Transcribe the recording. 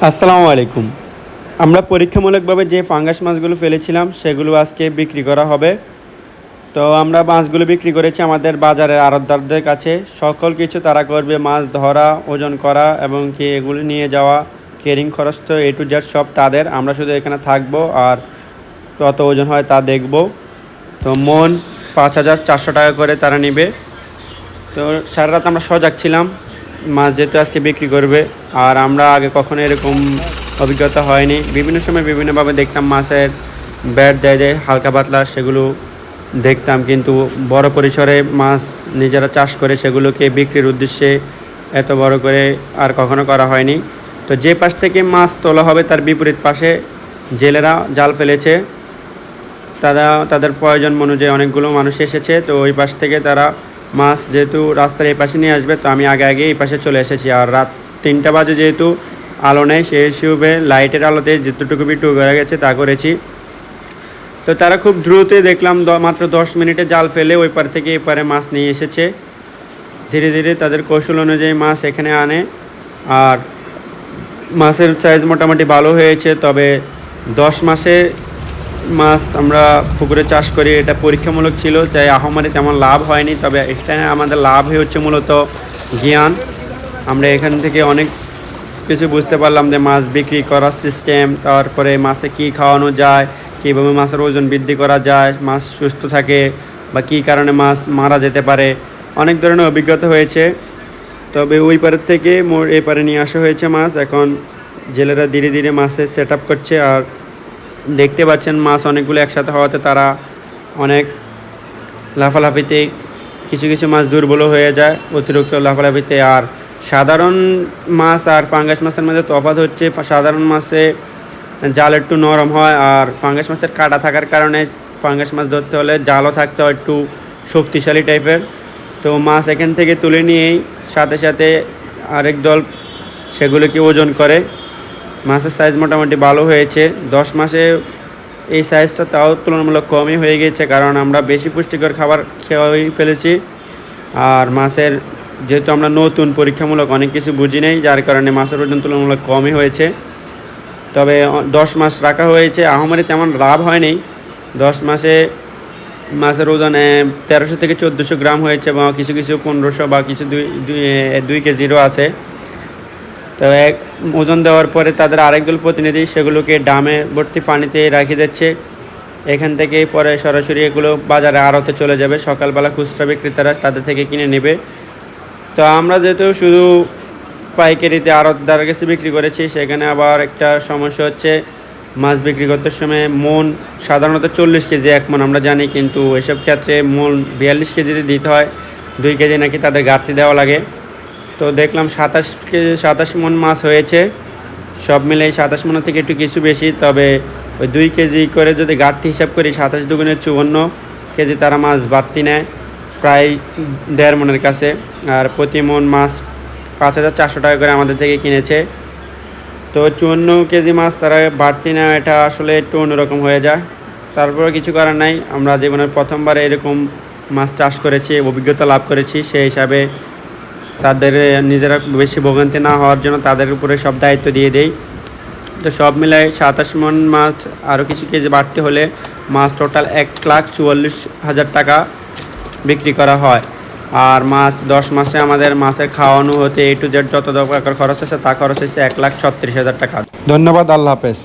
আসসালামু আলাইকুম। আমরা পরীক্ষামূলকভাবে যে ফাঙ্গাস মাছগুলো ফেলেছিলাম সেগুলো আজকে বিক্রি করা হবে। তো আমরা মাছগুলো বিক্রি করেছি আমাদের বাজারের আড়তদারদের কাছে। সকল কিছু তারা করবে, মাছ ধরা, ওজন করা এবং কি এগুলো নিয়ে যাওয়া, ক্যারিং খরচ তো A to Z সব তাদের। আমরা শুধু এখানে থাকবো আর কত ওজন হয় তা দেখব। তো মন ৫,৪০০ টাকা করে তারা নেবে। তো সারা রাত আমরা সজাগ ছিলাম, মাছ যেহেতু আজকে বিক্রি করবে। আর আমরা আগে কখনো এরকম অভিজ্ঞতা হয়নি। বিভিন্ন সময় বিভিন্নভাবে দেখতাম মাছের ব্যাট দেয় হালকা পাতলা, সেগুলো দেখতাম, কিন্তু বড় পরিসরে মাছ নিজেরা চাষ করে সেগুলোকে বিক্রির উদ্দেশ্যে এত বড় করে আর কখনো করা হয়নি। তো যে পাশ থেকে মাছ তোলা হবে তার বিপরীত পাশে জেলেরা জাল ফেলেছে। তারা তাদের প্রয়োজন অনুযায়ী অনেকগুলো মানুষ এসেছে, তো ওই পাশ থেকে তারা মাছ যেহেতু রাস্তার এই পাশে নিয়ে আসবে, তো আমি আগে এই পাশে চলে এসেছি। আর রাত 3টা বাজে, যেহেতু আলো নেই, সেই হিসেবে লাইটের আলোতে যেটুকু বিটু হয়ে গেছে তা করেছি। তো তারা খুব দ্রুতই দেখলাম মাত্র 10 মিনিটে জাল ফেলে ওই পার থেকে এপারে মাছ নিয়ে এসেছে। ধীরে ধীরে তাদের কৌশল অনুযায়ী মাছ এখানে আনে। আর মাছের সাইজ মোটামুটি ভালো হয়েছে। তবে 10 মাসে মাছ আমরা পুকুরে চাষ করি, এটা পরীক্ষামূলক ছিল, তাই আহামরি তেমন লাভ হয়নি। তবে এখানে আমাদের লাভ হচ্ছে মূলত জ্ঞান। আমরা এখান থেকে অনেক কিছু বুঝতে পারলাম, যে মাছ বিক্রি করার সিস্টেম, তারপরে মাছে কি খাওয়ানো যায়, কীভাবে মাছের ওজন বৃদ্ধি করা যায়, মাছ সুস্থ থাকে বা কী কারণে মাছ মারা যেতে পারে। অনেক ধরনের অভিজ্ঞতা হয়েছে। তবে ওই পারের থেকে এই পারে নিয়ে আসা হয়েছে মাছ। এখন জেলেরা ধীরে ধীরে মাছের সেট আপ করছে। আর দেখতে পাচ্ছেন মাছ অনেকগুলো একসাথে হওয়াতে তারা অনেক লাফালাফিতে কিছু কিছু মাছ দুর্বল হয়ে যায় অতিরিক্ত লাফালাফিতে। আর সাধারণ মাছ আর ফাঙ্গাস মাছের মধ্যে তফাৎ হচ্ছে, সাধারণ মাছে জাল একটু নরম হয়, আর ফাঙ্গাস মাছের কাঁটা থাকার কারণে ফাঙ্গাস মাছ ধরতে হলে জালও থাকতে হয় একটু শক্তিশালী টাইপের। তো মাছ এখান থেকে তুলে নিয়েই সাথে সাথে আরেক দল সেগুলোকে ওজন করে। মাছের সাইজ মোটামুটি ভালো হয়েছে। 10 মাসে এই সাইজটা তাও তুলনামূলক কমই হয়ে গেছে, কারণ আমরা বেশি পুষ্টিকর খাবার খেয়েই ফেলেছি। আর মাছের যেহেতু আমরা নতুন, পরীক্ষামূলক অনেক কিছু বুঝি নেই, যার কারণে মাছের ওজন তুলনামূলক কমই হয়েছে। তবে 10 মাস রাখা হয়েছে, আহামরি তেমন লাভ হয়নি। 10 মাসে মাছের ওজন 1300 থেকে 1400 গ্রাম হয়েছে, বা কিছু কিছু 1500 বা কিছু 2 কেজিরও আছে। তো ওজন দেওয়ার পরে তাদের আরেক দল প্রতিনিধি সেগুলোকে ডামে ভর্তি পানিতে রেখে যাচ্ছে। এখান থেকে পরে সরাসরি এগুলো বাজারে আড়তে চলে যাবে। সকালবেলা খুচরা বিক্রেতারা তাদের থেকে কিনে নেবে। তো আমরা যেহেতু শুধু পাইকারিতে আড়তদারের কাছে বিক্রি করেছি, সেখানে আবার একটা সমস্যা হচ্ছে, মাছ বিক্রি করতে সময় মন সাধারণত 40 কেজি 1 মন আমরা জানি, কিন্তু এসব ক্ষেত্রে মন 42 কেজিতে দিতে হয়। 2 কেজি নাকি তাদের ঘাটতি দেওয়া লাগে। তো দেখলাম 27 মন মাছ হয়েছে, সব মিলে 27 মনের থেকে একটু কিছু বেশি। তবে ওই 2 কেজি করে যদি ঘাটতি হিসাব করি, 27 দুগুণে 54 কেজি তারা মাছ বাড়তি নেয়, প্রায় 1.5 মনের কাছে। আর প্রতি মন মাছ 5,400 টাকা করে আমাদের থেকে কিনেছে। তো 54 কেজি মাছ তারা বাড়তি নেয়, এটা আসলে একটু অন্যরকম হয়ে যায়। তারপরে কিছু করার নাই, আমরা জীবনের প্রথমবার এরকম মাছ চাষ করেছি, অভিজ্ঞতা লাভ করেছি, সেই হিসাবে তাদের নিজেরা বেশি ভোগান্তি না হওয়ার জন্য তাদের উপরে সব দায়িত্ব দিয়ে দেই। তো সব মিলায় 27 মন মাছ আরও কিছু কেজি বাড়তে হলে মাছ টোটাল 1,44,000 টাকা বিক্রি করা হয়। আর মাছ 10 মাসে আমাদের মাছের খাওয়ানো হতে A to Z যত টাকার খরচ আছে তা খরচ হয়েছে 1,36,000 টাকা। ধন্যবাদ, আল্লাহ হাফেজ।